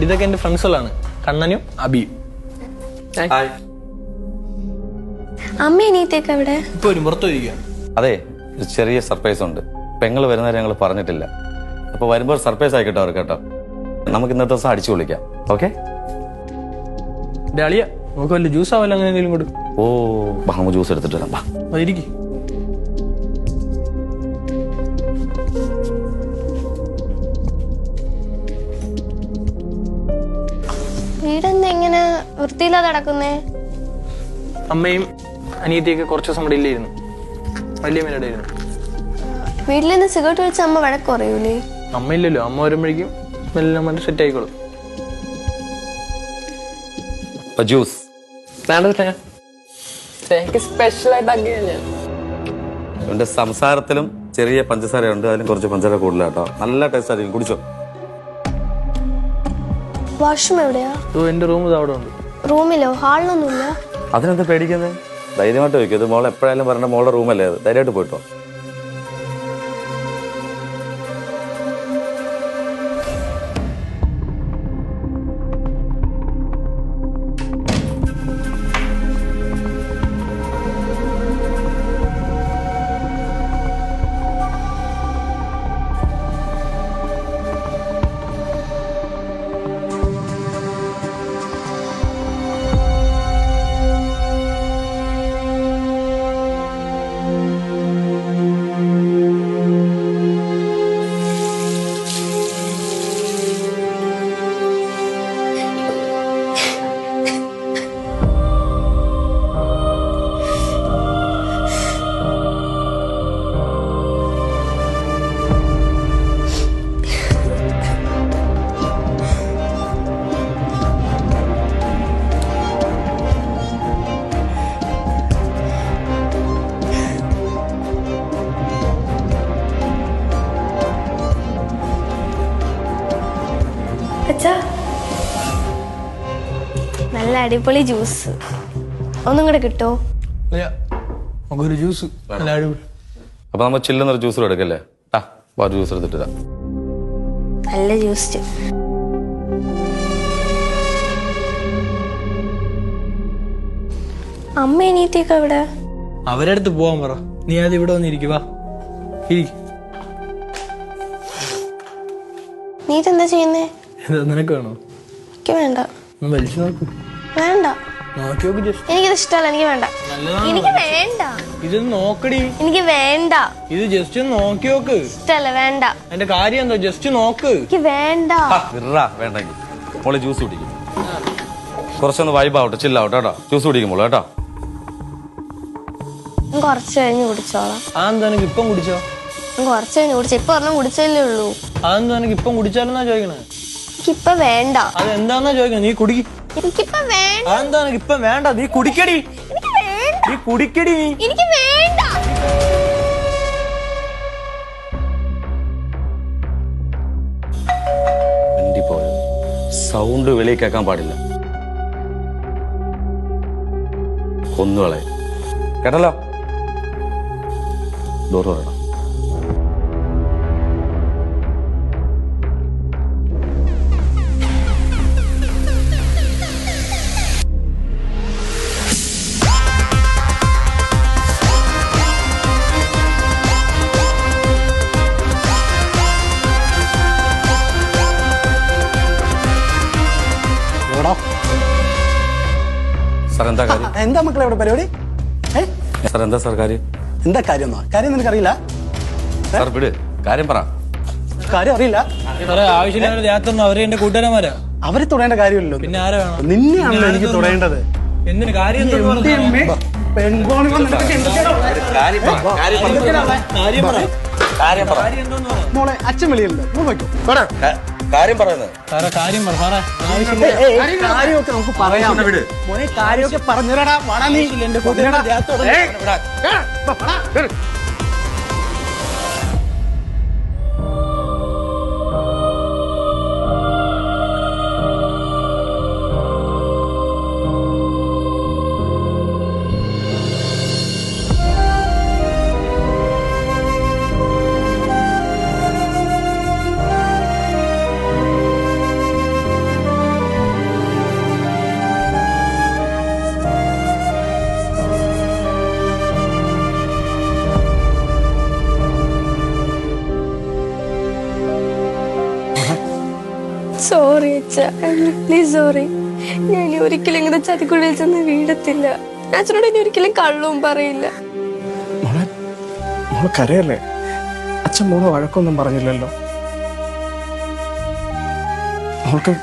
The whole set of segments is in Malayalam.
ഇതൊക്കെ എന്റെ ഫ്രണ്ട്സുകളാണ്, കണ്ണനും അബിയും. അമ്മ അനിയത്തിയൊക്കെ അവിടെ ഇപ്പൊ വരും, പുറത്തു വരിക. അതെ, ഒരു ചെറിയ സർപ്രൈസ് ഉണ്ട്. പെങ്ങൾ വരുന്നവരെ ഞങ്ങൾ പറഞ്ഞിട്ടില്ല. അപ്പൊ വരുമ്പോൾ സർപ്രൈസ് ആയിക്കോട്ടെ അവർക്ക് കേട്ടോ. നമുക്ക് ഇന്നത്തെ ദിവസം അടിച്ചു വിളിക്കാം. ഓക്കെ? അളിയ നമുക്ക് വല്ല ജ്യൂസ് ആവല്ലോ, അങ്ങനെ എന്തെങ്കിലും കൊടുക്കും. ഓ, നമുക്ക് ജ്യൂസ് എടുത്തിട്ട് വരാം. ഇരിക്കും. വീടെന്താ ഇങ്ങനെ വൃത്തിയില്ലാതെ കിടക്കുന്നേ? അമ്മയും അനിയത്തിയൊക്കെ കുറച്ച് ദിവസം ഇവിടെ ഇല്ലായിരുന്നു, വലിയ മേലായിരുന്നു. വീട്ടിൽ നിന്ന് സിഗരറ്റ് വെച്ച് അമ്മ വഴക്ക് കുറയൂലേ? അമ്മ ഇല്ലല്ലോ, അമ്മ വരുമ്പോഴേക്കും എല്ലാം സെറ്റ് ആയിക്കോളും. ജ്യൂസ് എന്റെ സംസാരത്തിലും ചെറിയ പഞ്ചസാരയുണ്ട്, അതിലും കുറച്ച് പഞ്ചസാര കൂടുതലാട്ടോ. നല്ല ടേസ്റ്റ് ആയിരിക്കും, കുടിച്ചോ. വാഷ്റൂം എവിടെയാ? എന്റെ റൂം അവിടെ ഉണ്ട്. റൂമിലോ? ഹാളിലൊന്നുമില്ല? അതിനെന്താ പേടിക്കുന്നത്? ധൈര്യമായിട്ട് വയ്ക്കും. ഇത് മോൾ എപ്പോഴായാലും പറഞ്ഞ മോളുടെ റൂമല്ലേ അത്. ധൈര്യമായിട്ട് പോയിട്ടോ. നല്ല അടിപൊളി ജ്യൂസ്, ഒന്നും കൂടെ കിട്ടോ? ഒരു ജ്യൂസ്. അപ്പൊ നമ്മൾ ചില്ലുന്നൊരു ജ്യൂസ് എടുക്കല്ലേ? ജ്യൂസ് എടുത്തിട്ട് നല്ല ജ്യൂസ്. അമ്മ എണീറ്റേക്ക് അവിടെ. അവരടുത്ത് പോവാൻ പറ. നീ അത് ഇവിടെ വന്നിരിക്കുവാ. നീ എന്താ ചെയ്യുന്നേ? നിനക്ക് വേണോ? എനിക്ക് വേണ്ട. വലിച്ചു നോക്ക്. വേണ്ട. എനിക്കിത് ഇഷ്ടമല്ല, എനിക്ക് വേണ്ട. എനിക്ക് വേണ്ട. ഇത് നോക്കടി. എനിക്ക് വേണ്ട. ഇത് ജസ്റ്റ് ഒന്ന് നോക്കി നോക്ക്. ഇഷ്ടല്ല, വേണ്ട. എന്റെ കാര്യം എന്തോ, ജസ്റ്റ് നോക്ക്. എനിക്ക് വേണ്ട. വേണ്ടെങ്കിൽ മോള് ജ്യൂസ് കുടിക്കും. കുറച്ചൊന്ന് വൈബാവട്ടെ, ചില്ലാവട്ടെ കേട്ടോ. ജ്യൂസ് കുടിക്കുമ്പോൾ കേട്ടോ. കുറച്ച് കഴിഞ്ഞ് കുടിച്ചോളാം. അതെന്താ എനിക്ക് ഇപ്പം കുടിച്ചോ? കുറച്ച് കഴിഞ്ഞ് കുടിച്ചോ. ഇപ്പൊ ഒരെണ്ണം കുടിച്ചല്ലേ ഉള്ളൂ. അതെന്താ എനിക്ക് ഇപ്പം കുടിച്ചാലെന്നാ ചോദിക്കണേ? എനിക്കിപ്പൊ വേണ്ട. അതെന്താന്നാ ചോദിക്കണേ? നീ കുടിക്ക്. എനിക്കിപ്പൊ വേണ്ട. അതെന്താ എനിക്ക് ഇപ്പം വേണ്ട? നീ കുടിക്കടി. നീ കുടിക്കടി. എനിക്ക് വേണ്ട. സൗണ്ട് വെളിയിൽ കേൾക്കാൻ പാടില്ല. കൊന്നുകളെ കേട്ടല്ലോ. ഡോർ പറയണം. സാർ എന്താ കാര്യം? എന്താ മക്കളെ ഇവിടെ പരിപാടി? സാർ എന്താ സാർ കാര്യം? എന്താ കാര്യം? കാര്യം നിനക്കറിയില്ല? സാർ വിട്, കാര്യം പറ. കാര്യം അറിയില്ല? ആവശ്യമില്ലാതെ ദേഹത്തൊന്നും അവരെ എന്റെ കൂട്ടുകാരന്മാരാ. അവരെ തൊടേണ്ട കാര്യമില്ലല്ലോ. പിന്നെ ആരാ വേണം? നിന്നെയാണല്ലോ എനിക്ക് തൊടേണ്ടത്. എന്തിന് കാര്യം? മോളെ അച്ഛൻ വെളിയിലുണ്ട്. കാര്യം പറയുന്നത് കാര്യമൊക്കെ നമുക്ക് പറയാം. മോനെ കാര്യമൊക്കെ പറഞ്ഞിടാ. വാടാ നീ എന്റെ അച്ഛ പ്ലീസ് സോറി. ഞാൻ ഇനി ഒരിക്കലും ഇങ്ങനെ ചതിക്കുള്ളിൽ ചെന്ന് വീഴത്തില്ല. അച്ഛനോട് ഇനി ഒരിക്കലും കള്ളവും പറയില്ല. മോളെ കരയല്ലേ? അച്ഛൻ മോളെ വഴക്കൊന്നും പറഞ്ഞില്ലല്ലോ. മോൾക്ക്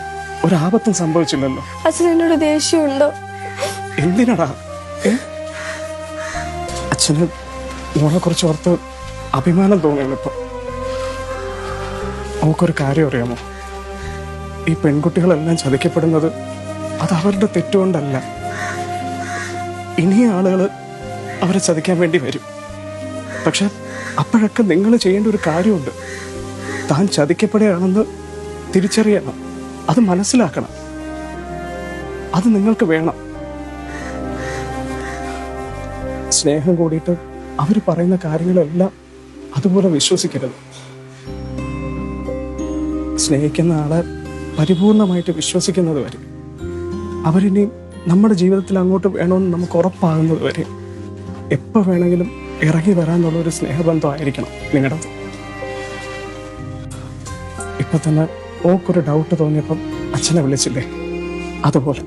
ഒരാപത്തും സംഭവിച്ചില്ലല്ലോ. അച്ഛൻ എന്നോട് ദേഷ്യമുണ്ടോ? എന്തിനടാ? അച്ഛന് മോളെ കുറിച്ച് ഓർത്ത് അഭിമാനം തോന്നുന്നു ഇപ്പൊ. അവക്കൊരു കാര്യം അറിയാമോ? ഈ പെൺകുട്ടികളെല്ലാം ചതിക്കപ്പെടുന്നത് അത് അവരുടെ തെറ്റുകൊണ്ടല്ല. ഇനിയും ആളുകൾ അവരെ ചതിക്കാൻ വേണ്ടി വരും. പക്ഷെ അപ്പോഴൊക്കെ നിങ്ങൾ ചെയ്യേണ്ട ഒരു കാര്യമുണ്ട്. താൻ ചതിക്കപ്പെടുകയാണെന്ന് തിരിച്ചറിയണം, അത് മനസ്സിലാക്കണം. അത് നിങ്ങൾക്ക് വേണം. സ്നേഹം കൂടിയിട്ട് അവർ പറയുന്ന കാര്യങ്ങളെല്ലാം അതുപോലെ വിശ്വസിക്കരുത്. സ്നേഹിക്കുന്ന ആളെ പരിപൂർണമായിട്ട് വിശ്വസിക്കുന്നത് വരെ, അവരിനി നമ്മുടെ ജീവിതത്തിൽ അങ്ങോട്ട് വേണമെന്ന് നമുക്ക് ഉറപ്പാകുന്നത് വരെ എപ്പോൾ വേണമെങ്കിലും ഇറങ്ങി വരാനുള്ളൊരു സ്നേഹബന്ധമായിരിക്കണം നിങ്ങളുടേത്. ഇപ്പൊ തന്നെ ഓക്കൊരു ഡൗട്ട് തോന്നിയപ്പം അച്ഛനെ വിളിച്ചില്ലേ, അതുപോലെ